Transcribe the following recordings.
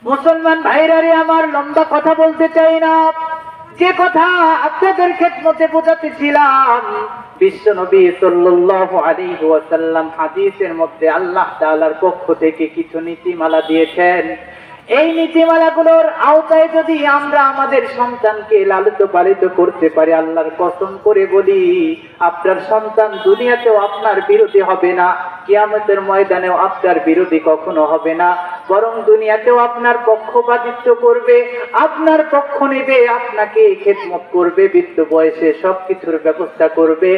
মুসলমান ভাইরারে আমার, লম্বা কথা বলতে চাই না। যে কথা আপনাদের খেদমতে বোঝাতেছিলাম, বিশ্বনবী সাল্লাল্লাহু আলাইহি ওয়াসাল্লাম হাদিসের মধ্যে আল্লাহ তাআলার পক্ষ থেকে কিছু নীতিমালা দিয়েছেন। এই নীতিমালাগুলোর আওতায় যদি আমরা আমাদের সন্তানকে লালিত পালিত করতে পারি, আল্লাহর কসম করে বলি, আপনার সন্তান দুনিয়াতেও আপনার বিরোধী হবে না, কিয়ামতের ময়দানেও আপনার বিরোধী কখনো হবে না, বরং দুনিয়াতেও আপনার পক্ষপাতিত্ব করবে, আপনার পক্ষ নেবে, আপনাকে খেদমত করবে, বৃদ্ধ বয়সে সবকিছুর ব্যবস্থা করবে।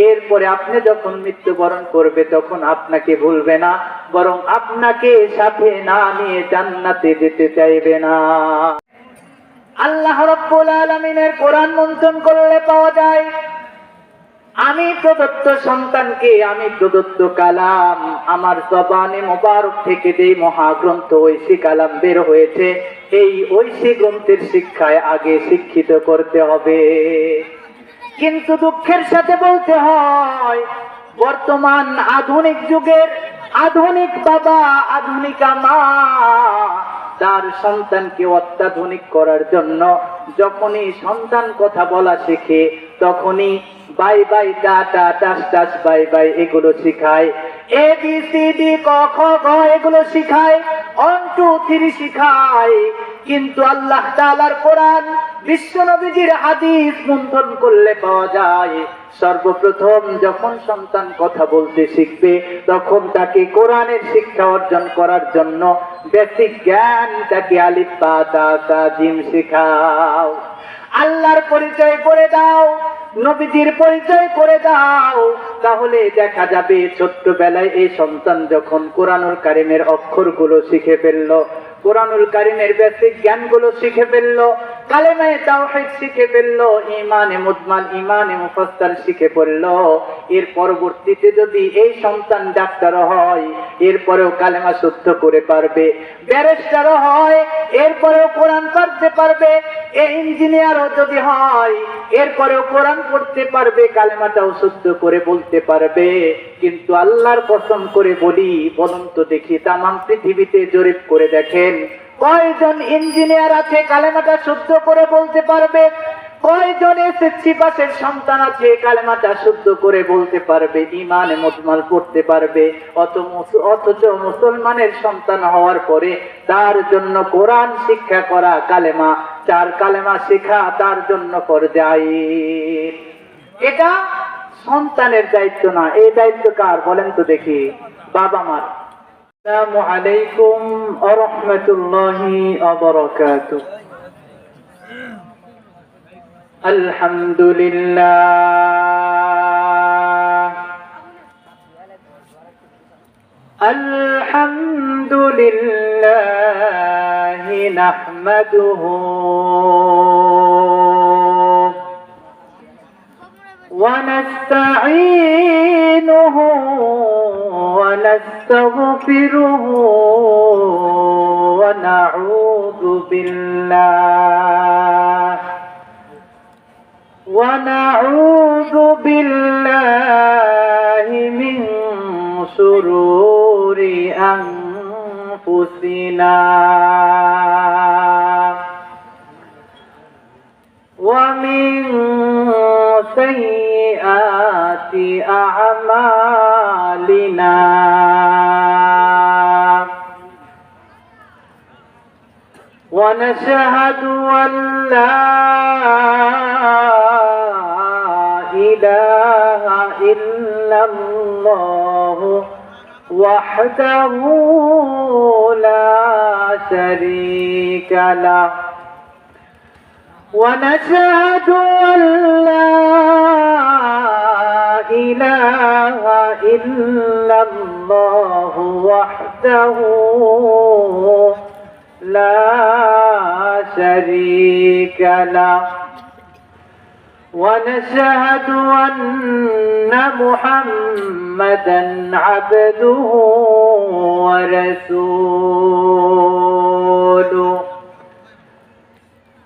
এরপরে আপনি যখন মৃত্যুবরণ করবে তখন আপনাকে ভুলবে না, বরং আপনাকে সাথে না নিয়ে জান্নাতে যেতে চাইবে না। আল্লাহ রাব্বুল আলামিনের কোরআন মন্থন করলে পাওয়া যায়, আমি প্রদত্ত সন্তানকে, আমি প্রদত্ত কালাম, আমার জবানে মোবারক থেকে যে মহাগ্রন্থ ঐশী কালাম বের হয়েছে, এই ঐশী গ্রন্থের শিক্ষায় আগে শিক্ষিত করতে হবে। কিন্তু দুঃখের সাথে বলতে হয়, বর্তমান আধুনিক যুগের আধুনিক বাবা, আধুনিকা মা তার সন্তানকে অত্যাধুনিক করার জন্য যখনই সন্তান কথা বলা শেখে, তখনই বাই বাই, টাটা, টাস টাস, বাই বাই এগুলো শিখায়, ABCD ক খ গ এগুলো শিখায়, 1 2 3 শিখায়। কিন্তু আল্লাহ তাআলার কোরআন, বিশ্বনবীজির হাদিস মন্থন করলে পাওয়া যায়, সর্বপ্রথম যখন সন্তান কথা বলতে শিখবে তখন তাকে কোরআনের শিক্ষা অর্জন করার জন্য বেসিক জ্ঞান, তাকে আলিফ বা তা সা জিম শেখাও। আল্লাহর পরিচয় করে দাও, নবীজির পরিচয় করে দাও, তাহলে দেখা যাবে ছোট্টবেলায় এই সন্তান যখন কোরআনুল কারীমের অক্ষরগুলো শিখে ফেললো, কোরআনুল কারীমের বেসিক জ্ঞানগুলো শিখে ফেললো, কালেমায়ে তাওহীদ শিখে ফেললো, ঈমানে মুজমাল, ঈমানে মুফাসসাল শিখে পড়লো, এর পরবর্তীতে যদি এই সন্তান ডাক্তার হয়, এরপরেও কালেমা শুদ্ধ করে পারবে, ব্যারিস্টারও হয়, এরপরেও কোরআন পড়তে পারবে, ইঞ্জিনিয়ারও যদি হয়, এরপরেও কোরআন পড়তে পারবে, কালেমাটাও শুদ্ধ করে বলতে পারবে। কিন্তু আল্লাহর কসম করে বলি, বলুন তো দেখি, তামাম পৃথিবীতে জরিপ করে দেখেন, কয়জন ইঞ্জিনিয়ার আছে কালেমাটা শুদ্ধ করে বলতে পারবে? কয়জন SSC পাসের সন্তান আছে কালেমাটা শুদ্ধ করে বলতে পারবে, ঈমানে মুজমাল পড়তে পারবে? অথচ মুসলমানের সন্তান হওয়ার পরে তার জন্য কোরআন শিক্ষা করা, কালেমা, 4 কালেমা শেখা তার জন্য ফরজাইন। এটা সন্তানের দায়িত্ব না, এই দায়িত্ব কার বলেন তো দেখি? বাবা মার। আসসালামু আলাইকুম ওয়া রাহমাতুল্লাহি ওয়া বারাকাতুহু। আলহামদুলিল্লাহ, আলহামদুলিল্লাহ নাহমাদুহু ওয়া নাস্তাঈনুহু ওয়া নাস্তাগফিরুহু ওয়া নাউযু বিল্লাহি মিন শুরুরি আনফুসিনা ওয়া মিন সাইয়্যাতি আ'মালিনা। ونشهد أن لا إله إلا الله وحده لا شريك له، ونشهد أن لا إله إلا الله وحده لا شريك له، ونشهد أن محمدا عبده ورسوله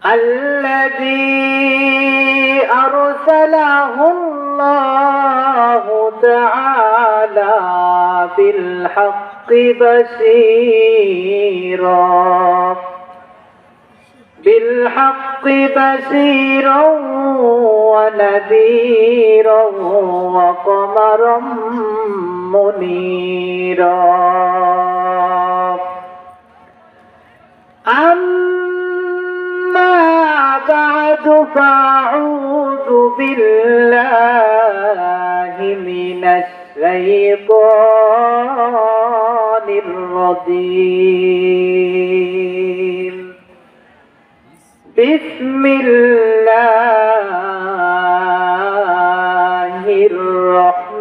الذي أرسله الله تعالى بالحق بشيرا بالحق بشيرا ونذيرا وقمرا منيرا أما بعد فأعوذ بالله من الشيطان الرجيم بسم الله الرحمن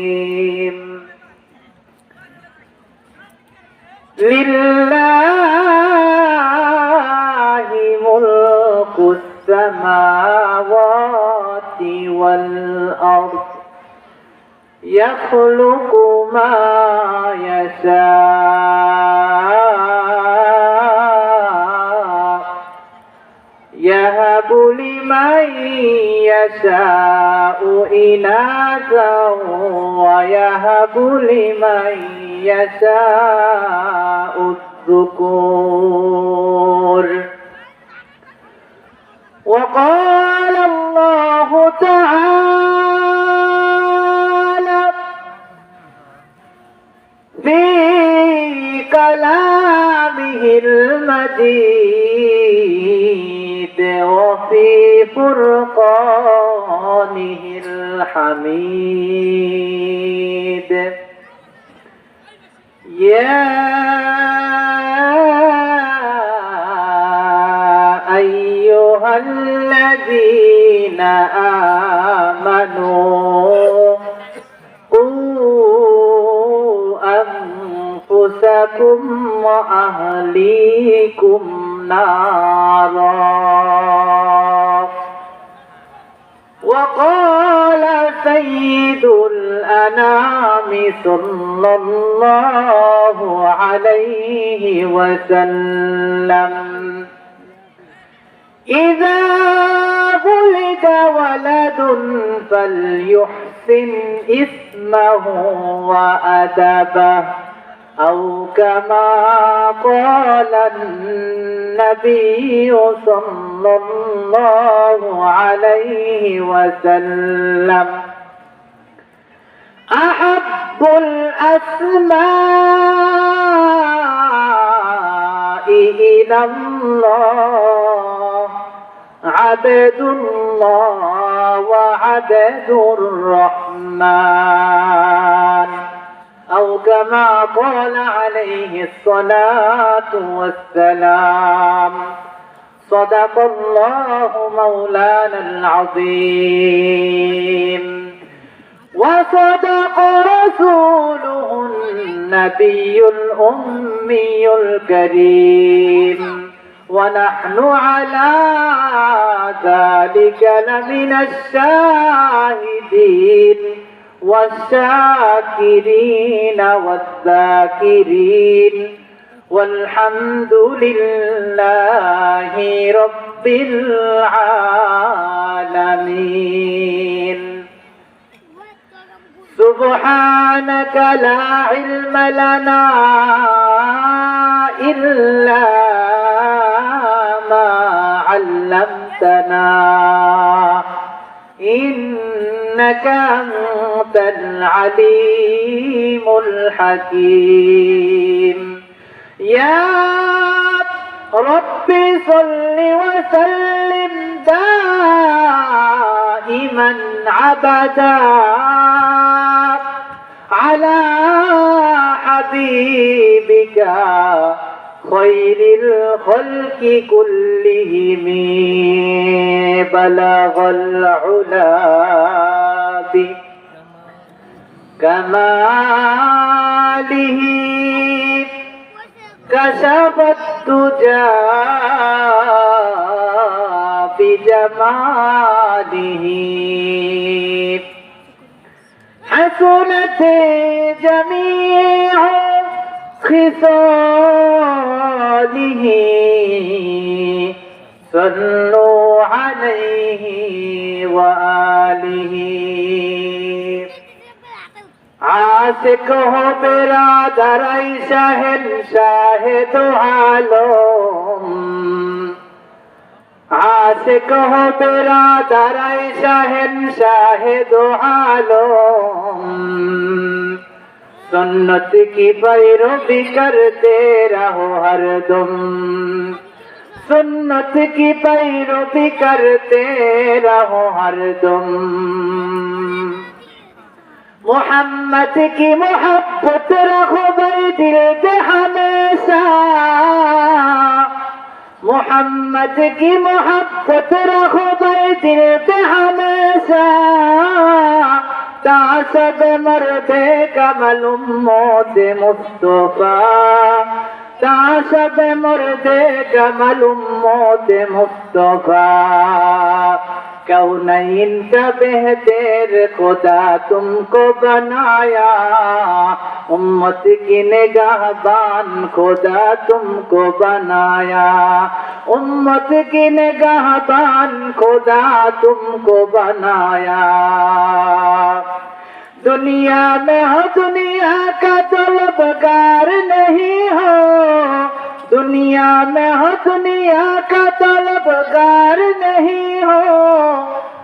الرحيم لله ملك السماوات والأرض يخلق ما يشاء يهب لمن يشاء إناثا ويهب لمن يشاء الذكور وقال الله تعالى في كلامه المجيد وفي فرقانه الحميد يا أيها الذين آمنوا أنفسكم وأهليكم نارا وقال سيد الأنام صلى الله عليه وسلم إذا ولد ولد فليحسن اسمه وأدبه أو كما قال النبي صلى الله عليه وسلم أحب الأسماء إلى الله عبد الله وعبد الرحمن أو كما قال عليه الصلاة والسلام صدق الله مولانا العظيم وصدق رسوله النبي الأمي الكريم ونحن على ذلك لمن الشاهدين والشاكرين والذاكرين والحمد لله رب العالمين سبحانك لا علم لنا إلا ما علمتنا إنك أنت العليم الحكيم يا رب صل وسلم دائما عبدا على حبيبك خير الخلق كلهم بلغ العلا بكماله كشف الدجى بجماله حسنت جميع خصاله صلوا عليه وآله आशिक हो बिरादर शहंशाह दो आलम, आशिक हो बिरादर शहंशाह दो आलम, सुन्नत की पैरवी करते रहो हरदम, सुन्नत की पैरवी करते रहो हरदम। मोहम्मद की मोहब्बत रखो भाई दिल पे हमेशा, मोहम्मद की मोहब्बत रखो भाई दिल पे हमेशा, तासब मर्दे कमल उम्मत मुस्तफा, तासब मर्दे कमल उम्मत मुस्तफा, कौनैन का बेहतर खुदा तुमको बनाया, उम्मत की निगाहबान खुदा तुमको बनाया, उम्मत की निगाहबान खुदा तुमको बनाया। दुनिया में हो दुनिया का तलबगार नहीं हो, दुनिया में हो दुनिया का तलबगार नहीं हो,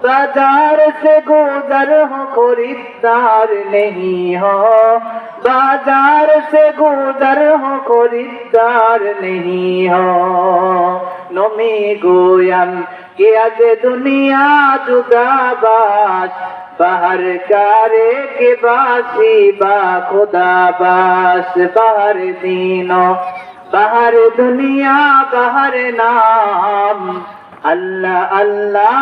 बाजार से गुजर हो खरीदार नहीं हो, बाजार से गुजर हो खरीदार नहीं हो। नमी गोयम कि आज दुनिया जुदाबाज, बाहर कारे के बासी बा खुदा बास, बाहर दीनो बाहर दुनिया बाहर नाम, अल्लाह अल्लाह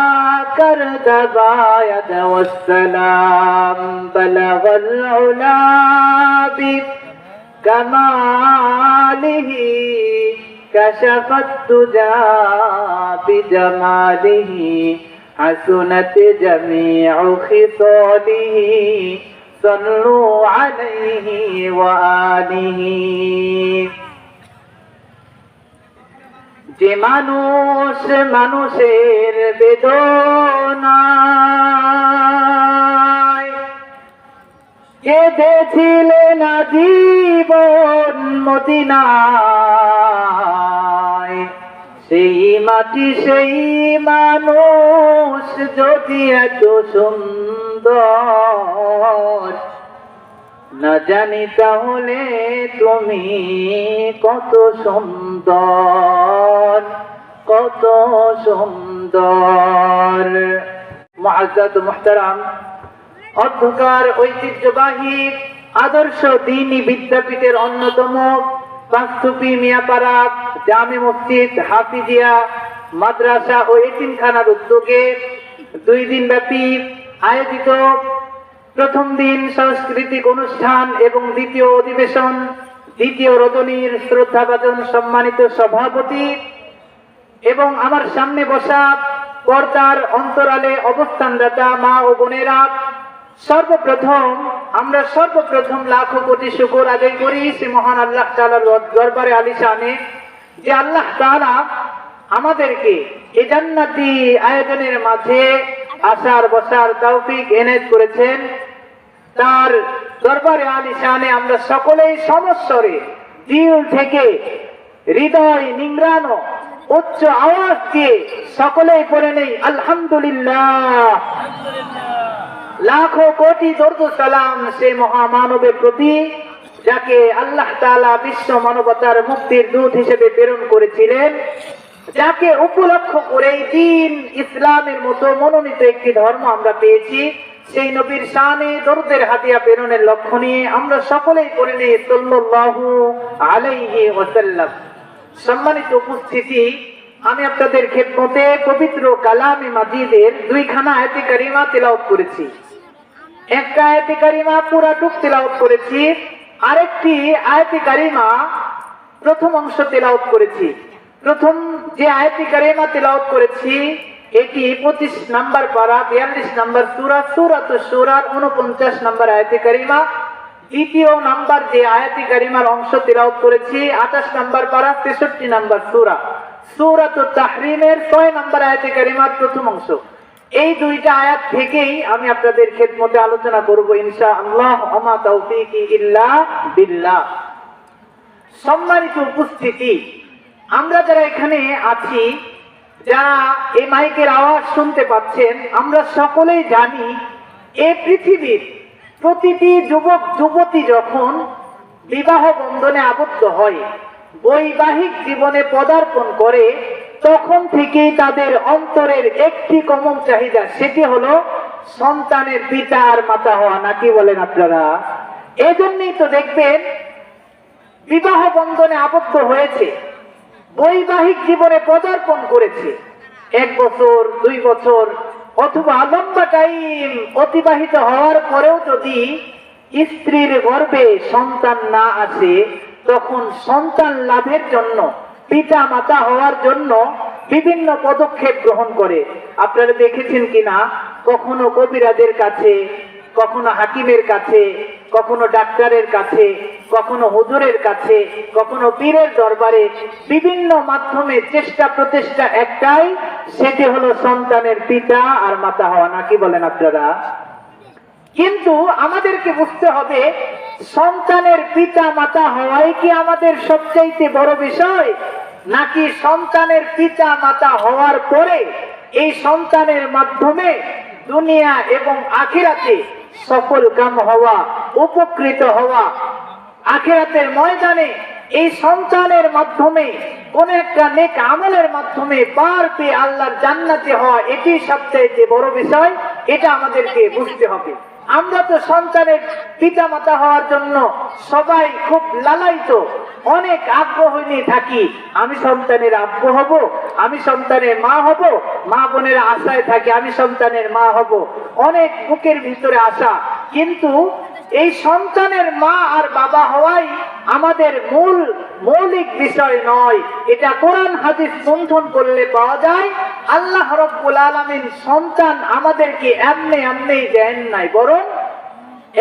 कर दबायत वस्सलाम, बलगल उला बि कमालिही, कशफत दुजा बिजमालिही, हसनत जमीउ खिसालिही, सल्लु अलैहि व आलिही। যে মানুষ মানুষের বেদনায় কেঁদেছিলেন জীবন মদিনায়, সেই মাটি সেই মানুষ যদি এত সুন্দর, না জানি তাহলে তুমি কত সুন্দর, কত সুন্দর। মুআজ্জাজ মুহতারাম, অধ্যকার ঐতিহ্যবাহী আদর্শ দ্বীনি বিদ্যাপীঠের অন্যতম পাঁচতুপি মিয়াপাড়া জামে মসজিদ হাফিজিয়া মাদ্রাসা ও এতিমখানার উদ্যোগে 2 দিন ব্যাপী আয়োজিত প্রথম দিন সাংস্কৃতিক অনুষ্ঠান এবং দ্বিতীয় অধিবেশন, দ্বিতীয় রজনীর শ্রদ্ধাভাজন সম্মানিত সভাপতি এবং আমার সামনে বসা পর্দার অন্তরালে অবস্থানদাতা মা ও বোনেরা, আমরা সর্বপ্রথম লাখো কোটি শুকর আদায় করি সে মহান আল্লাহ তাআলার দরবারে আলিশানে, যে আল্লাহ তাআলা আমাদেরকে এই জান্নাতি আয়োজনের মাঝে আসার বসার তৌফিক এনায়েত করেছেন। তার দরবারে আলিশানে আমরা সকলেই সমস্বরে দিল থেকে হৃদয় নিংড়ানো উচ্চ আওয়াজ দিয়ে সকলেই পড়ে নেই আলহামদুলিল্লাহ। লাখো কোটি দরুদ সালাম সে মহামানবের প্রতি, যাকে আল্লাহ তাআলা বিশ্ব মানবতার মুক্তির দূত হিসেবে প্রেরণ করেছিলেন, যাকে উপলক্ষ করে দ্বীন ইসলামের মতো মনোনীত একটি ধর্ম আমরা পেয়েছি। সেই নবীর শানে দরুদের হাদিয়া প্রেরণের লক্ষ্য নিয়ে আমরা সকলেই পড়ে নেই সাল্লাল্লাহু আলাইহি ওয়াসাল্লাম। সম্মানিত উপস্থিতি, আমি আপনাদের খেদমতে পবিত্র কালামে মাজিদের 2খানা আয়াতে কারিমা তেলাওয়াত করেছি। একটা আয়াতে কারিমা পুরাটুক তেলাওয়াত করেছি, আরেকটি আয়াতে কারিমা প্রথম অংশ তেলাওয়াত করেছি। প্রথম যে আয়াতে কারিমা তেলাওয়াত করেছি এটি 25 নম্বর পারা 42 নম্বর সূরা সূরাতুশ শূরার 49 নম্বর আয়াতে কারিমা। দ্বিতীয় নাম্বার যে আয়াতে কারিমার অংশ তেলাওয়াত করেছি 28 নম্বর পারা 63 নম্বর সূরা সূরাতুত তাহরিমের 6 নম্বর আয়াতে কারিমার প্রথম অংশ। এই দুইটা আয়াত থেকেই আমি আপনাদের খেদমতে আলোচনা করব ইনশাআল্লাহ। ওমা তাওফীকি ইল্লা বিল্লাহ। সম্মানিত উপস্থিতি, আমরা যারা এখানে আছি, যারা এই মাইকের আওয়াজ শুনতে পাচ্ছেন, আমরা সকলেই জানি এই পৃথিবীর প্রতিটি যুবক যুবতী যখন বিবাহ বন্ধনে আবদ্ধ হয়, বৈবাহিক জীবনে পদার্পণ করে, তখন থেকেই তাদের অন্তরের একটি কমন চাহিদা, সেটি হলো সন্তানের পিতা আর মাতা হওয়া। নাকি বলেন আপনারা? এজন্যই তো দেখবেন বিবাহ বন্ধনে আবদ্ধ হয়েছে, বৈবাহিক জীবনে পদার্পণ করেছে, 1 বছর 2 বছর অথবা লম্বা টাইম অতিবাহিত হওয়ার পরেও যদি স্ত্রীর গর্ভে সন্তান না আসে, তখন সন্তান লাভের জন্য, পিতা মাতা হওয়ার জন্য বিভিন্ন পদক্ষেপ গ্রহণ করে। আপনারা দেখেছেন কিনা, কখনো কবিরাজের কাছে, কখনো হাকিমের কাছে, কখনো ডাক্তারের কাছে, কখনো হুজুরের কাছে, কখনো পীরের দরবারে, বিভিন্ন মাধ্যমে চেষ্টা প্রচেষ্টা একটাই, সেটি হলো সন্তানের পিতা আর মাতা হওয়া। নাকি বলেন আপনারা? কিন্তু আমাদেরকে বুঝতে হবে, সন্তানের পিতা মাতা হওয়াই কি আমাদের সবচাইতে বড় বিষয়, নাকি সন্তানের পিতা মাতা হওয়ার পরে এই সন্তানের মাধ্যমে দুনিয়া এবং আখিরাতে সফল কাম হওয়া, উপকৃত হওয়া, আখিরাতের ময়দানে এই সন্তানের মাধ্যমে কোন একটা নেক আমলের মাধ্যমে পার পেয়ে আল্লাহর জান্নাতে হওয়া, এটি সবচেয়ে বড় বিষয়। এটা আমাদেরকে বুঝতে হবে। আমরা তো সন্তানের পিতা মাতা হওয়ার জন্য সবাই খুব লালায়িত, অনেক আগ্রহ নিয়ে থাকি। আমি সন্তানের আব্বু হব, আমি সন্তানের মা হব, মা বোনের আশায় থাকে আমি সন্তানের মা হব, অনেক বুকের ভিতরে আশা। কিন্তু এই সন্তানের মা আর বাবা হওয়াই আমাদের মৌলিক বিষয় নয়। এটা কোরআন হাদিস মন্থন করলে পাওয়া যায়। আল্লাহ রাব্বুল আলামিন সন্তান আমাদেরকে এমনি দেন নাই, বরং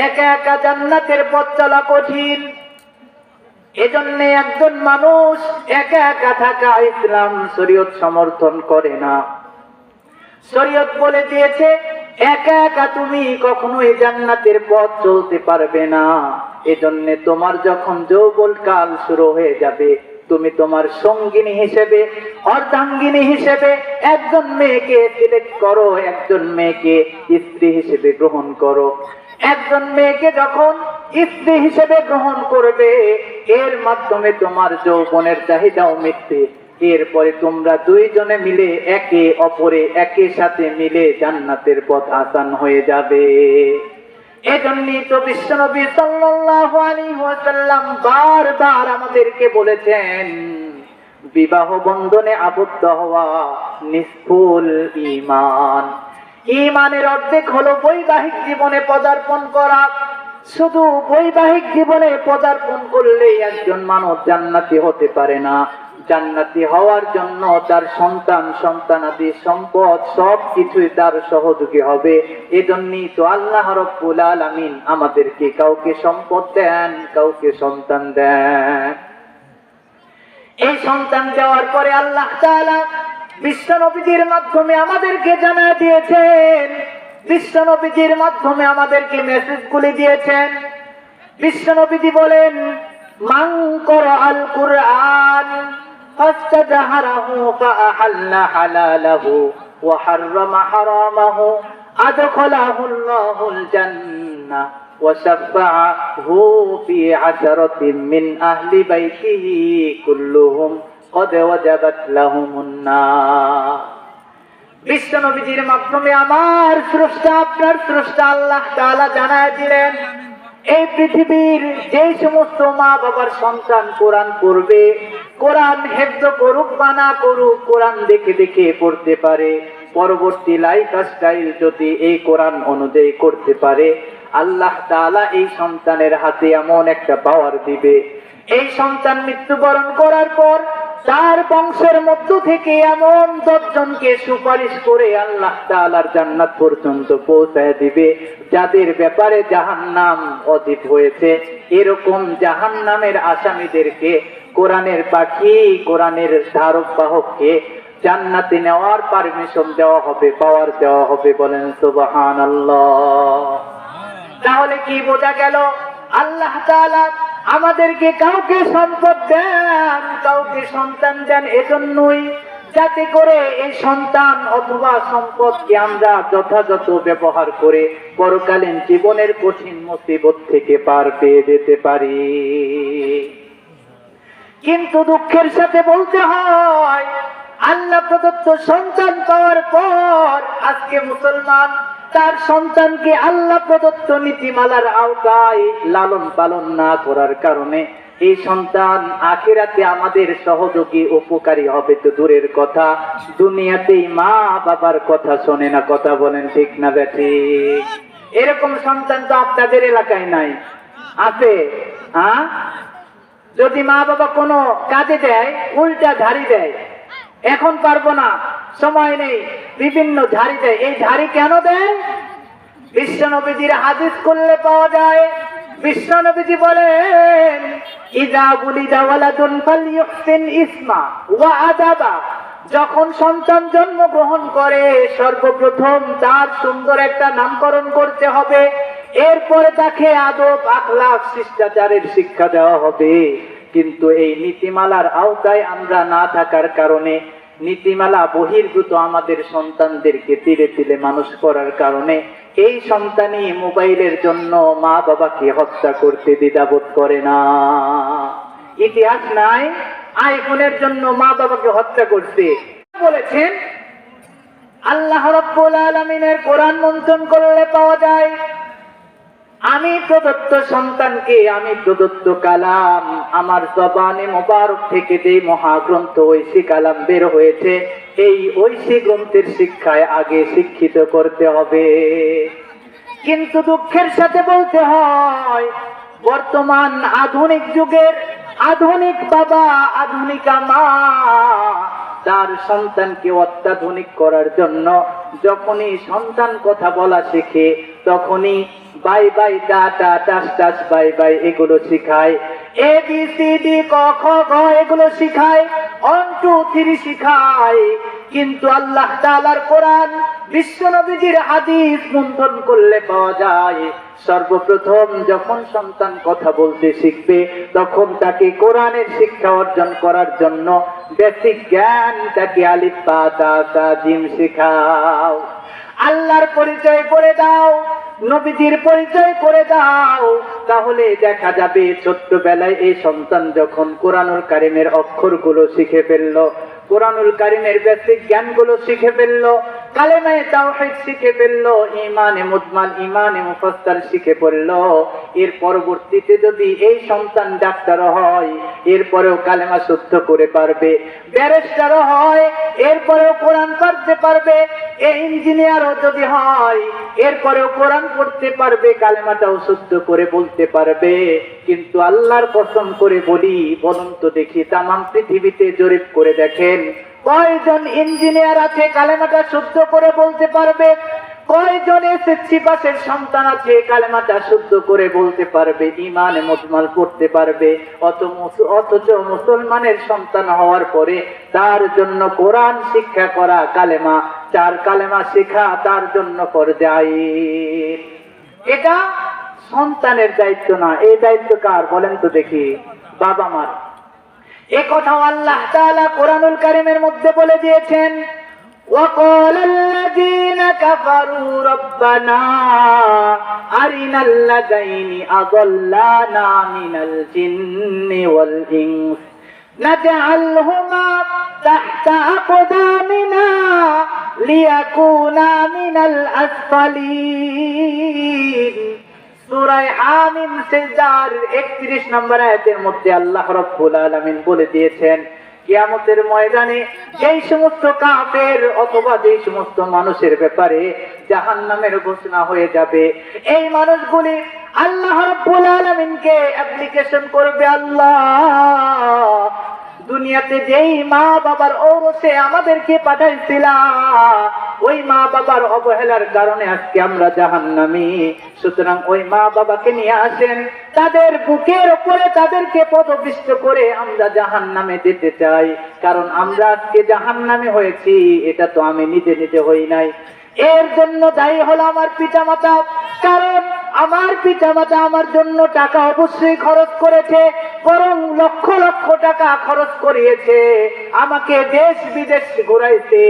একা একা জান্নাতের পথ চলা কঠিন। এজন্য একজন মানুষ একা একা থাকা ইসলাম শরীয়ত সমর্থন করে না। শরীয়ত বলে দিয়েছে, একা একা তুমি কখনোই জান্নাতের পথ চলতে পারবে না। এজন্য তোমার যখন যৌবন কাল শুরু হয়ে যাবে, তুমি তোমার সঙ্গিনী হিসেবে, অর্ধাঙ্গিনী হিসেবে একজন মেয়েকে সিলেক্ট করো, একজন মেয়েকে স্ত্রী হিসেবে গ্রহণ করো। একজন মেয়েকে যখন স্ত্রী হিসেবে গ্রহণ করবে, এর মাধ্যমে তোমার যৌবনের চাহিদাও মিটবে। এরপরে তোমরা দুইজনে মিলে একে অপরে একের সাথে মিলে জান্নাতের পথ আসান হয়ে যাবে। এজন্যই তো বিশ্বনবী সাল্লাল্লাহু আলাইহি ওয়াসাল্লাম বারবার আমাদেরকে বলেছেন, বিবাহ বন্ধনে আবদ্ধ হওয়া নিষ্ফল ঈমান। ঈমানের অর্ধেক হলো বৈবাহিক জীবনে পদার্পণ করা। শুধু বৈবাহিক জীবনে পদার্পণ করলেই একজন মানুষ জান্নাতি হতে পারে না। জান্নাতি হওয়ার জন্য তার সন্তান, সন্তানাদি, সম্পদ সবকিছুই তার সহযোগী হবে। এজন্যই তো আল্লাহ রাব্বুল আলামিন আমাদেরকে কাউকে সম্পদ দেন, কাউকে সন্তান দেন। এই সন্তান দেওয়ার পরে আল্লাহ তাআলা বিশ্ব নবীজির মাধ্যমে আমাদেরকে জানায় দিয়েছেন, বিশ্ব নবীজির মাধ্যমে আমাদেরকে মেসেজগুলি দিয়েছেন। বিশ্ব নবীজি বলেন, মান ক্বরাআল কুরআন ফাস্তাজহারাহু ফাআহাল্লা হালালাহু ওয়া হাররামা হারামাহু আদখালাহুল্লাহুল জান্নাহ ওয়া শাফাআহু ফি আশরাতিন মিন আহলি বাইতিহি কুল্লুহুম কদ ওয়াজাবাত লাহুমুন নার। বিশ্ব নবীজির মাধ্যমে আমার স্রষ্টা, আপনার স্রষ্টা আল্লাহ তাআলা জানায় দিলেন, এই পৃথিবীর যে সমস্ত মা বাবার সন্তান কোরআন পড়বে, কোরআন হেফজ করুক বা না করুক, কোরআন দেখে দেখে পড়তে পারে, পরবর্তী লাইফস্টাইল যদি এই কোরআন অনুযায়ী করতে পারে, আল্লাহ তাআলা এই সন্তানের হাতে এমন একটা পাওয়ার দিবে, এই সন্তান মৃত্যুবরণ করার পর তার বংশের মধ্য থেকে এমন 10 জনকে সুপারিশ করে আল্লাহ তাআলার জান্নাত পর্যন্ত পৌঁছায় দিবে, যাদের ব্যাপারে জাহান্নাম অতীত হয়েছে। এরকম জাহান্নামের আসামিদেরকে কোরআনের পাখি, কোরআনের ধারক বাহককে জান্নাতে নেওয়ার পারমিশন দেওয়া হবে, পাওয়ার দেওয়া হবে। বলেন সুবহানাল্লাহ। তাহলে কি বোঝা গেল? আল্লাহ তাআলা আমাদেরকে কাউকে সম্পদ দেন, কাউকে সন্তান দেন এজন্যই যাতে করে এই সন্তান অথবা সম্পদকে আমরা যথাযথ ব্যবহার করে পরকালীন জীবনের কঠিন মুসিবত থেকে পার পেয়ে যেতে পারি। কিন্তু দুঃখের সাথে বলতে হয়, আল্লাহ প্রদত্ত সন্তান পাওয়ার পর আজকে মুসলমান তার সন্তানকে আল্লাহ প্রদত্ত নীতিমালার আওতায় লালন পালন না করার কারণে এই সন্তান আখিরাতে আমাদের সহযোগী উপকারী হবে তো দূরের কথা, দুনিয়াতেই মা বাবার কথা শোনে না। কথা বলেন ঠিক না বেঠিক? এরকম সন্তান তো আপনাদের এলাকায় নাই, আছে? যদি মা বাবা কোনো কাজে দেয় উল্টা ঝাড়ি দেয়, এখন পারবো না, সময় নেই, বিভিন্ন ঝাড়ি দেয়। এই ঝাড়ি কেন দেয়? বিশ্বনবীজির হাদিস করলে পাওয়া যায়। বিশ্বনবীজি বলেন, ইযা বুলিদা ওয়ালাদুন ফালইউহসিন ইসমা ওয়া আদাবা। যখন সন্তান জন্মগ্রহণ করে সর্বপ্রথম তার সুন্দর একটা নামকরণ করতে হবে, এরপরে তাকে আদব আখলাক শিষ্টাচারের শিক্ষা দেওয়া হবে। কিন্তু এই নীতিমালার আওতায় আমরা না থাকার কারণে, নীতিমালা বহির্ভূত আমাদের সন্তানদেরকে তিলে তিলে মানুষ করার কারণে এই সন্তানই মোবাইলের জন্য মা বাবাকে হত্যা করতে দ্বিধাবোধ করে না। ইতিহাস নাই আইফোনের জন্য মা বাবাকে হত্যা করতে বলেছেন। আল্লাহ রাব্বুল আলামিনের কোরআন মন্থন করলে পাওয়া যায়, আমি প্রদত্ত সন্তানকে, আমি প্রদত্ত কালাম, আমার জবানে মোবারক থেকে যে মহাগ্রন্থ ঐশী কালাম বের হয়েছে, এই ঐশী গ্রন্থের শিক্ষায় আগে শিক্ষিত করতে হবে। কিন্তু দুঃখের সাথে বলতে হয়, বর্তমান আধুনিক যুগের আধুনিক বাবা, আধুনিকা মা তার সন্তানকে অত্যাধুনিক করার জন্য যখনই সন্তান কথা বলা শেখে তখনই বাই বাই টাটা টাস টাস বাই বাই এগুলো শিখায়, এ বি সি ডি ক খ গ এগুলো শিখায়, 1 2 3 শিখায়। কিন্তু আল্লাহ তাআলার কোরআন, বিশ্বনবীজির হাদিস মন্থন করলে পাওয়া যায়, সর্বপ্রথম যখন সন্তান কথা বলতে শিখবে তখন তাকে কোরআনের শিক্ষা অর্জন করার জন্য বেসিক জ্ঞান, তাকে আলিফ বা তা সা জিম শেখাও। আল্লাহর পরিচয় করে দাও, নবীজির পরিচয় করে দাও, তাহলে দেখা যাবে ছোট্টবেলায় এই সন্তান যখন কোরআনুল কারীমের অক্ষরগুলো শিখে ফেললো, কোরআনুল কারীমের বেসিক জ্ঞানগুলো শিখে ফেললো, কালেমায়ে তাওহীদ শিখে ফেললো, ঈমানে মুজমাল, ঈমানে মুফাসসাল শিখে ফেললো, এর পরবর্তীতে যদি এই সন্তান ডাক্তারও হয় এরপরেও কালেমা শুদ্ধ করে পারবে, ব্যারিস্টারও হয় এরপরেও কোরআন পড়তে পারবে, ইঞ্জিনিয়ারও যদি হয় এরপরেও কোরআন পড়তে পারবে, কালেমাটাও শুদ্ধ করে বলতে পারবে। কিন্তু আল্লাহর কসম করে বলি, বলুন তো দেখি, তামাম পৃথিবীতে জরিপ করে দেখেন, কয়জন ইঞ্জিনিয়ার আছে কালেমাটা শুদ্ধ করে বলতে পারবে? কয়জন এসএসসি পাসের সন্তান আছে কালেমাটা শুদ্ধ করে বলতে পারবে, ঈমানে মুজমাল পড়তে পারবে? অথচ মুসলমানের সন্তান হওয়ার পরে তার জন্য কোরআন শিক্ষা করা, কালেমা, 4 কালেমা শেখা তার জন্য ফরজে আইন। এটা সন্তানের দায়িত্ব না, এই দায়িত্ব কার বলেন তো দেখি? বাবা মার। এ কথাও আল্লাহ তাআলা কোরআনুল কারীমের মধ্যে বলে দিয়েছেন, وَقَالَ الَّذِينَ كَفَرُوا رَبَّنَا أَرِنَا الَّذَيْنِ أَضَلَّانَا مِنَ الْجِنِّ وَالْإِنسِ نَجْعَلْهُمَا تَحْتَ أَقْدَامِنَا لِيَكُونَا مِنَ الْأَسْفَلِينَ। সূরা হামিম সিজদার 31 নম্বর আয়াতের মধ্যে আল্লাহ রাব্বুল আলামিন বলে দিয়েছেন, কিয়ামতের ময়দানে যেই সমস্ত কাফের অথবা যেই সমস্ত মানুষের ব্যাপারে জাহান্নামের ঘোষণা হয়ে যাবে, এই মানুষগুলি আল্লাহ রাব্বুল আলামিনকে অ্যাপ্লিকেশন করবে, আল্লাহ দুনিয়াতে যেই মা বাবার ঔরসে আমাদেরকে পাঠাইছিলা, ওই মা বাবার অবহেলার কারণে আজকে আমরা জাহান্নামী। সুতরাং ওই মা বাবাকে নিয়ে আসেন, তাদের বুকের উপরে তাদেরকে পদপিষ্ট করে আমরা জাহান্নামে যেতে চাই। কারণ আমরা আজকে জাহান্নামে হয়েছি, এটা তো আমি নিজে নিজে হই নাই। এর জন্য দায়ী হলো আমার পিতামাতা। কারণ আমার পিতামাতা আমার জন্য টাকা অবশ্যই খরচ করেছে, বরং লক্ষ লক্ষ টাকা খরচ করিয়েছে, আমাকে দেশ বিদেশ ঘুরাইছে,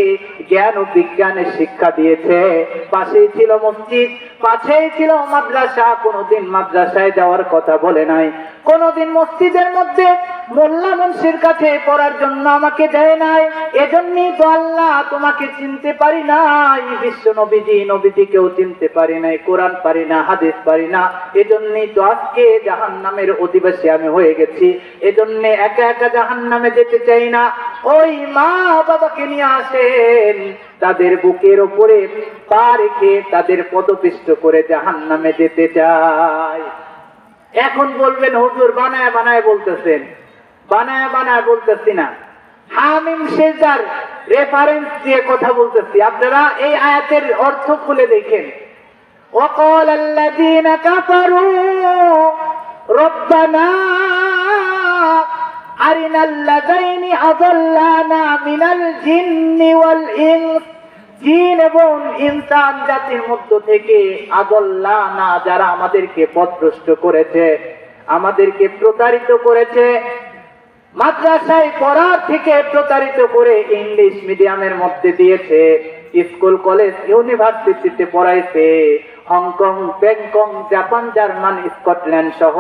জ্ঞান ও বিজ্ঞানের শিক্ষা দিয়েছে। পাশেই ছিল মসজিদ, পাশেই ছিল মাদ্রাসা, কোনোদিন মাদ্রাসায় যাওয়ার কথা বলে নাই, কোনোদিন মসজিদের মধ্যে মোল্লা মুন্সির কাছে পড়ার জন্য আমাকে দেয় নাই। এজন্যই তো আল্লাহ তোমাকে চিনতে পারি নাই, বিশ্ব নবীজিকেও চিনতে পারি নাই, কোরআন পারি না, হাদিস পারি না। এজন্যই তো আজকে জাহান্নামের অধিবাসী আমি হয়ে গেছি। এজন্য একা একা জাহান্নামে যেতে চাই না। ওই মা বাবাকে নিয়ে আসেন, তাদের বুকের ওপরে পা রেখে তাদের পদপিষ্ট করে জাহান্নামে যেতে চাই। এখন বলবেন হুজুর বানায় বানায় বলতেছেন। বানায় বানায় বলতেছি না, হামিম সেজদার রেফারেন্স দিয়ে কথা বলতেছি। আপনারা এই আয়াতের অর্থ খুলে দেখেন। وقال الذين كفروا ربنا أرنا الذين أضلانا من الجن والإنس। জিন এবং ইনসান জাতির মধ্য থেকে আদল্লানা, যারা আমাদেরকে পথভ্রষ্ট করেছে, আমাদেরকে প্রতারিত করেছে, মাদ্রাসায় পড়ার থেকে প্রতারিত করে ইংলিশ মিডিয়ামের মধ্যে দিয়েছে, স্কুল কলেজ ইউনিভার্সিটিতে পড়াইছে, Hong Kong, Bangkok, Japan, German, Scotland সহ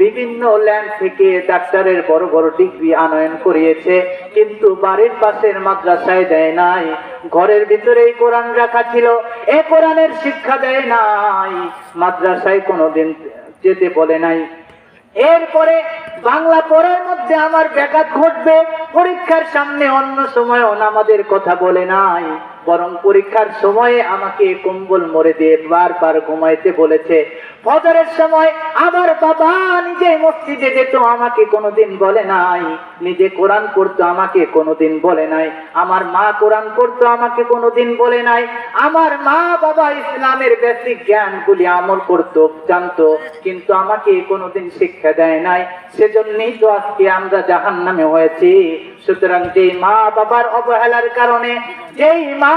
বিভিন্ন ল্যান্ড থেকে ডাক্তারের বড় বড় ডিগ্রি আনয়ন করিয়েছে, কিন্তু বাড়ির পাশের মাদ্রাসায় দেয় নাই। ঘরের ভিতরেই কোরআন রাখা ছিল, এ কোরআনের শিক্ষা দেয় নাই, মাদ্রাসায় কোনোদিন যেতে বলে নাই। এরপরে বাংলা পড়ার মধ্যে আমার ব্যাঘাত ঘটবে, পরীক্ষার সামনে অন্য সময় আমাদের কথা বলে নাই, বরং পরীক্ষার সময়ে আমাকে কম্বল মুড়ে দিয়ে বারবার ঘুমাইতে বলেছে। ফজরের সময় আমার বাবা নিজে মসজিদে যেত, আমাকে কোনোদিন বলে নাই। নিজে কোরআন পড়তো, আমাকে কোনোদিন বলে নাই। আমার মা কোরআন পড়তো, আমাকে কোনোদিন বলে নাই। আমার মা বাবা ইসলামের বেসিক জ্ঞানগুলি আমল করতো, জানতো, কিন্তু আমাকে কোনোদিন শিক্ষা দেয় নাই। সেজন্যই তো আজকে আমরা জাহান্নামে হয়েছি। সুতরাং যেই মা বাবার অবহেলার কারণে, যেই মা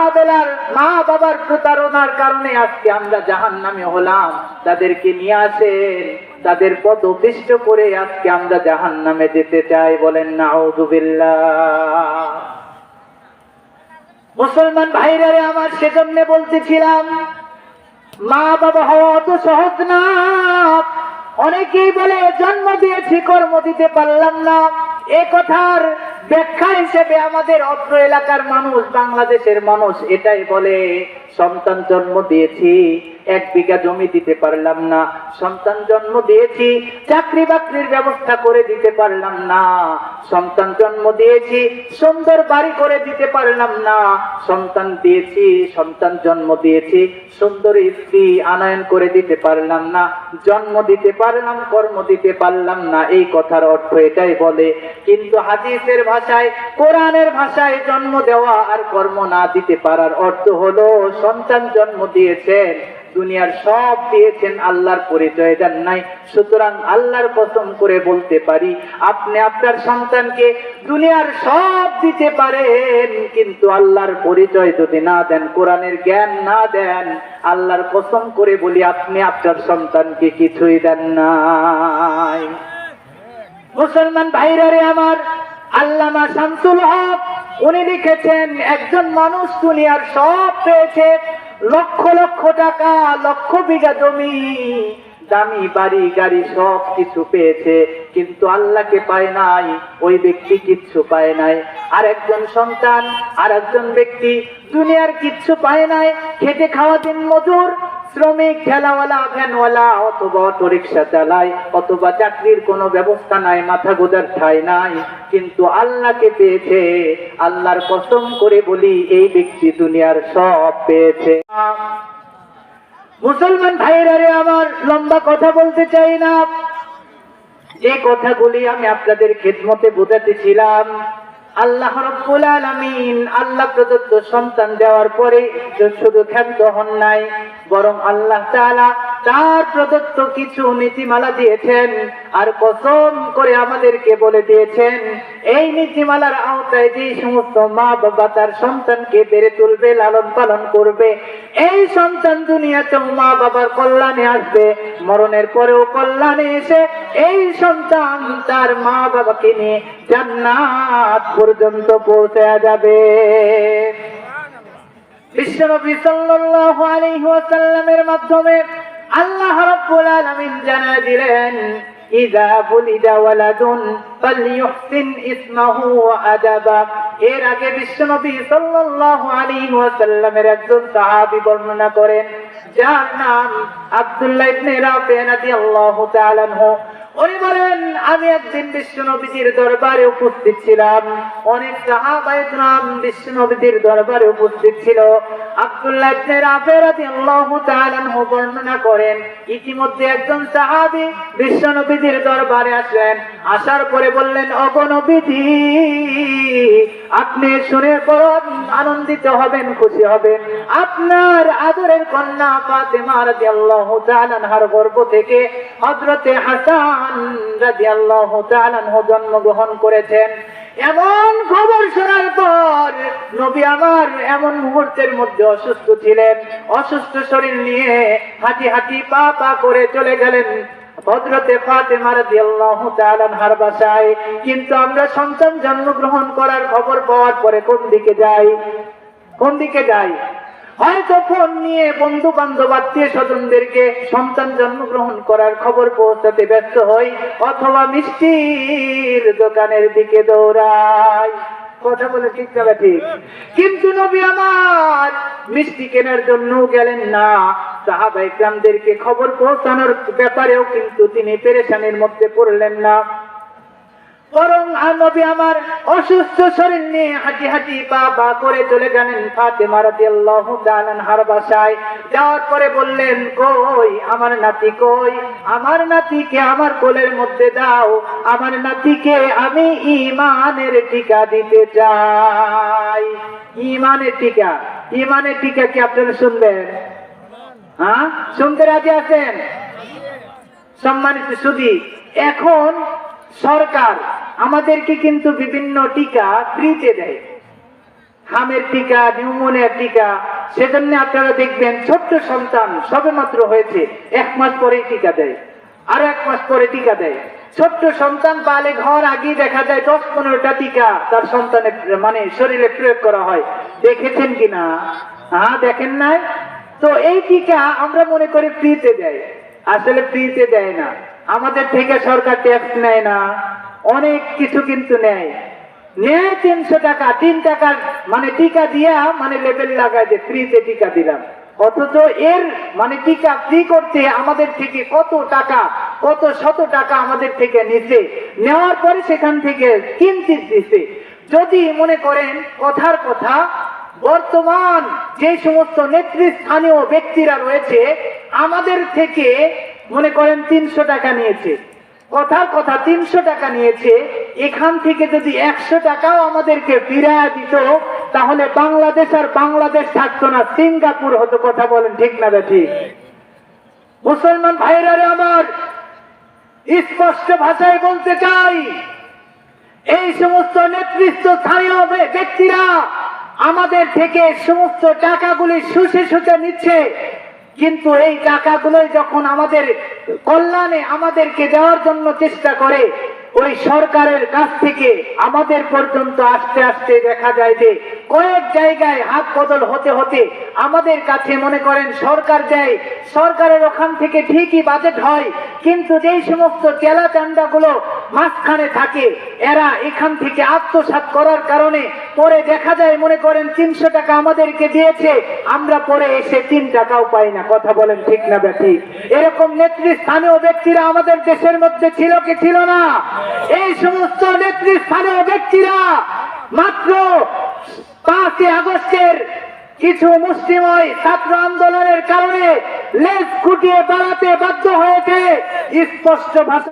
বাবার প্রতারণার কারণে আজকে আমরা জাহান্নামে হলাম, তাদেরকে নিয়ে আসেন, তাদের পদপিষ্ট করে আজকে আমরা জাহান্নামে যেতে চাই। বলেন নাউযুবিল্লাহ। মুসলমান ভাইরা আমার, সেজন্য বলতেছিলাম মা বাবা হওয়া অত সহজ না। অনেকেই বলে জন্ম দিয়েছি, কর্ম দিতে পারলাম না। এ কথার ব্যাখ্যা হিসেবে আমাদের অত্র এলাকার মানুষ, বাংলাদেশের মানুষ এটাই বলে, সন্তান জন্ম দিয়েছি, 1 বিঘা জমি দিতে পারলাম না। সন্তান জন্ম দিয়েছি, চাকরি বাকরির ব্যবস্থা করে দিতে পারলাম না। সন্তান জন্ম দিয়েছি, সুন্দর বাড়ি করে দিতে পারলাম না। সন্তান জন্ম দিয়েছি, সুন্দর স্ত্রী আনয়ন করে দিতে পারলাম না। জন্ম দিতে পারলাম, কর্ম দিতে পারলাম না। এই কথার অর্থ এটাই বলে। কিন্তু হাদিসের ভাষায়, কোরআনের ভাষায় জন্ম দেওয়া আর কর্ম না দিতে পারার অর্থ হলো, সন্তান জন্ম দিয়েছেন, দুনিয়ার সব দিয়েছেন, আল্লাহর পরিচয় দেন নাই। সুতরাং আল্লাহর কসম করে বলতে পারি, আপনি আপনার সন্তানকে দুনিয়ার সব দিতে পারেন, কিন্তু আল্লাহর পরিচয় যদি না দেন, কোরআনের জ্ঞান না দেন, আল্লাহর কসম করে বলি আপনি আপনার সন্তানকে কিছুই দেন নাই। মুসলমান ভাইরা আমার, আল্লামা শামসুল হক উনি লিখেছেন, একজন মানুষ দুনিয়ার সব পেয়েছে, লক্ষ লক্ষ টাকা, লক্ষ বিঘা জমি, দামি বাড়ি গাড়ি সব কিছু পেয়েছে, কিন্তু আল্লাহকে পায় নাই। ওই ব্যক্তি কিচ্ছু পায় নাই। আর একজন সন্তান, আর একজন ব্যক্তি দুনিয়ার কিচ্ছু পায় নাই, খেটে খাওয়া দিন মজুর, শ্রমিক, ঠেলাওয়ালা, ভ্যানওয়ালা, অথবা অটো রিক্সা চালায়, অথবা চাকরির কোনো ব্যবস্থা নাই, মাথা গোজার ঠাঁই নাই, কিন্তু আল্লাহকে পেয়েছে। আল্লাহর কসম করে বলি, এই ব্যক্তি দুনিয়ার সব পেয়েছে। মুসলমান ভাইরা আমার, লম্বা কথা বলতে চাই না। যে কথাগুলি আমি আপনাদের খেদমতে বোঝাতেছিলাম, আল্লাহ রাব্বুল আলামিন আল্লাহ প্রদত্ত সন্তান দেওয়ার পরে শুধু ক্ষান্ত হন নাই, বরং আল্লাহ তাআলা তার প্রদত্ত কিছু নীতিমালা দিয়েছেন, আর কসম করে আমাদেরকে বলে দিয়েছেন এই নীতিমালার আওতায় যে সমস্ত মা বাবা তার সন্তানকে বেড়ে তুলবে, লালন পালন করবে, এই সন্তান দুনিয়াতেও মা বাবার কল্যাণে আসবে, মরণের পরেও কল্যাণে এসে এই সন্তান তার মা বাবাকে নিয়ে জান্নাত পর্যন্ত পৌঁছে যাবে। বিশ্বনবী সাল্লাল্লাহু আলাইহি ওয়াসাল্লামের মাধ্যমে আল্লাহ রাব্বুল আলামিন জানিয়ে দিলেন, ইযা বুলিদা ওয়ালাদুন ফালইউহসিন ইসমাহু ওয়া আদাবা। এর আগে বিশ্বনবী সাল্লাল্লাহু আলাইহি ওয়াসাল্লামের একজন সাহাবী বর্ণনা করেন, যার নাম আব্দুল্লাহ ইবনে রাফি রাদিয়াল্লাহু তাআলা আনহু। উনি বলেন, আমি একদিন বিশ্বনবীর দরবারে উপস্থিত ছিলাম, অনেক সাহাবায়ে কেরাম বিশ্বনবীর দরবারে উপস্থিত ছিল। আব্দুল্লাহ ইবনে রাফি রাদিয়াল্লাহু তাআলা আনহু বর্ণনা করেন, ইতিমধ্যে একজন সাহাবী বিশ্বনবীর দরবারে আসলেন, আসার পরে বললেন, ওগো নবীজি, আপনি শুনে বড় আনন্দিত হবেন, খুশি হবেন, আপনার আদরের কন্যা ফাতেমা রাদিয়াল্লাহু তাআলা আনহার গর্ভ থেকে হযরতে হাসান রাদিয়াল্লাহু তাআলা আনহু জন্মগ্রহণ করেছেন। এমন খবর শোনার পর নবী আমার এমন মুহূর্তের মধ্যে অসুস্থ ছিলেন, অসুস্থ শরীর নিয়ে হাঁটি হাঁটি পা পা করে চলে গেলেন হযরতে ফাতেমা রাদিয়াল্লাহু তাআলা আনহার বাসায়। কিন্তু আমরা সন্তান জন্মগ্রহণ করার খবর পাওয়ার পরে কোন দিকে যাই? হয়তো ফোন নিয়ে বন্ধু বান্ধব আত্মীয় স্বজনদেরকে সন্তান জন্মগ্রহণ করার খবর পৌঁছাতে ব্যস্ত হই, অথবা মিষ্টির দোকানের দিকে দৌড়াই। কথা বলে ঠিক যাবে ঠিক। কিন্তু নবী আমার মিষ্টি কেনার জন্য গেলেন না, সাহাবায়ে কেরামদেরকে খবর পৌঁছানোর ব্যাপারেও কিন্তু তিনি পেরেশানির মধ্যে পড়লেন না, বরং নবী আমার অসুস্থ শরীর নিয়ে হাঁটি হাঁটি পা পা করে চলে গেলেন ফাতেমা রাদিয়াল্লাহু তাআলা আনহার বাসায়। যাওয়ার পরে বললেন, কই আমার নাতি, কই আমার নাতিকে আমার কোলের মধ্যে দাও, আমার নাতিকে আমি ঈমানের টিকা দিতে চাই। ঈমানের টিকা কি আপনারা শুনবেন? হ্যাঁ, শুনতে রাজি আছেন? সম্মানিত সুধী, এখন সরকার আমাদেরকে কিন্তু বিভিন্ন টিকা ফ্রিতে দেয়, হামের টিকা, নিউমোনিয়ার টিকা। সেজন্য আপনারা দেখবেন ছোট্ট সন্তান সবেমাত্র হয়েছে 1 মাস পরেই টিকা দেয়, আরো 1 মাস পরে টিকা দেয়। ছোট্ট সন্তান পালে ঘর আগেই দেখা যায় 10-15টা টিকা তার সন্তানের মানে শরীরে প্রয়োগ করা হয়। দেখেছেন কিনা? হ্যাঁ, দেখেন নাই তো? এই টিকা আমরা মনে করি ফ্রিতে দেয়, আসলে ফ্রিতে দেয় না। আমাদের থেকে সরকার ট্যাক্স নেয় না, অনেক কিছু কিন্তু নেয় 300 টাকা, 3 টাকার মানে টিকা দিয়া মানে লেবেল লাগায় যে ফ্রিতে টিকা দিলাম। অথচ এর মানে টিকা ফ্রি করতে আমাদের থেকে কত টাকা, কত শত টাকা আমাদের থেকে নিছে, নেওয়ার পরে সেখান থেকে কিঞ্চিত দিছে। যদি মনে করেন কথার কথা, বর্তমান যে সমস্ত নেতৃস্থানীয় ব্যক্তিরা রয়েছে আমাদের থেকে মনে করেন 300 টাকা নিয়েছে, কথার কথা 300 টাকা নিয়েছে, এখান থেকে যদি 100 টাকাও আমাদেরকে ফিরিয়ে দিত, তাহলে বাংলাদেশ আর বাংলাদেশ থাকতো না, সিঙ্গাপুর হতো। কথা বলেন ঠিক না ঠিক? মুসলমান ভাইরা আমার, স্পষ্ট ভাষায় বলতে চাই, এই সমস্ত নেতৃস্থানীয় ব্যক্তিরা আমাদের থেকে সমস্ত টাকাগুলি শুষে নিচ্ছে, কিন্তু এই টাকাগুলোই যখন আমাদের কল্যাণে আমাদেরকে দেওয়ার জন্য চেষ্টা করে, ওই সরকারের কাছ থেকে আমাদের পর্যন্ত আস্তে আস্তে দেখা যায় যে কয়েক জায়গায় হাত বদল হতে হতে আমাদের কাছে মনে করেন সরকার দেয়, সরকারের ওখান থেকে ঠিকই বাজেট হয়, কিন্তু যেই সমস্ত চেলা চান্দাগুলো মাঝখানে থাকে এরা এখান থেকে আত্মসাৎ করার কারণে পরে দেখা যায় মনে করেন 300 টাকা আমাদেরকে দিয়েছে, আমরা পরে এসে 3 টাকাও পাই না। কথা বলেন ঠিক না ঠিক? এরকম নেতৃস্থানীয় ব্যক্তিরা আমাদের দেশের মধ্যে ছিল কি ছিল না? এই সমস্ত নেতৃস্থানীয় ব্যক্তিরা মাত্র 5 আগস্টের কিছু মুসলিময় ছাত্র আন্দোলনের কারণে লেজ গুটিয়ে দাঁড়াতে বাধ্য হয়েছে। স্পষ্ট ভাষা